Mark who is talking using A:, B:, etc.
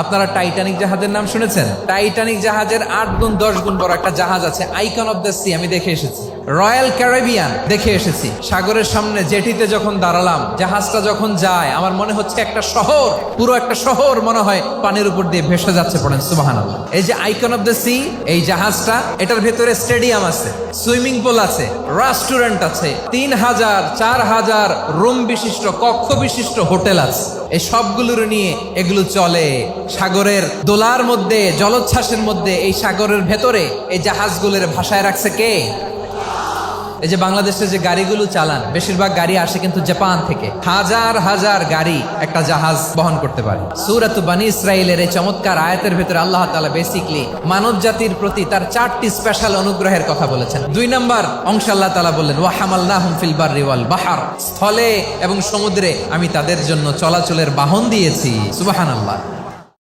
A: আপনারা টাইটানিক জাহাজের নাম শুনেছেন? টাইটানিক জাহাজের 8 গুণ 10 গুণ বড় একটা জাহাজ আছে, আইকন অফ দ্য সি। আমি দেখে এসেছি। রয়্যাল ক্যারিবিয়ান দেখে এসেছি। সাগরের সামনে জেটিতে যখন দাঁড়ালাম, জাহাজটা যখন যায়, আমার মনে হচ্ছে একটা শহর, পুরো একটা শহর মনে হয় পানির উপর দিয়ে ভেসে যাচ্ছে। পড়েন সুবহানাল্লাহ। এই যে আইকন অফ দ্য সি, এই জাহাজটা, এটার ভেতরে স্টেডিয়াম আছে, সুইমিং পুল আছে, রেস্টুরেন্ট আছে, 3000 4000 রুম বিশিষ্ট, কক্ষ বিশিষ্ট হোটেল আছে। এই সবগুলোর নিয়ে এগুলো চলে সাগরের দোলার মধ্যে, জলোচ্ছ্বাসের মধ্যে। এই সাগরের ভেতরে এই জাহাজগুলোর ভাষায় রাখছে কে? এই যে বাংলাদেশে যে গাড়িগুলো চালান, বেশিরভাগ গাড়ি আসে কিন্তু জাপান থেকে। হাজার হাজার গাড়ি একটা জাহাজ বহন করতে পারে। সূরাত বনী ইসরাইলের এই চমৎকার আয়াতের ভেতরে আল্লাহ তাআলা বেসিকলি মানব জাতির প্রতি তার 4টি স্পেশাল অনুগ্রহের কথা বলেছেন। 2 নম্বর অংশ আল্লাহ তাআলা বললেন, ওয়া হামালনাহুম ফিল বাররি ওয়াল বাহর, স্থলে এবং সমুদ্রে আমি তাদের জন্য চলাচলের বাহন দিয়েছি। সুবহানাল্লাহ।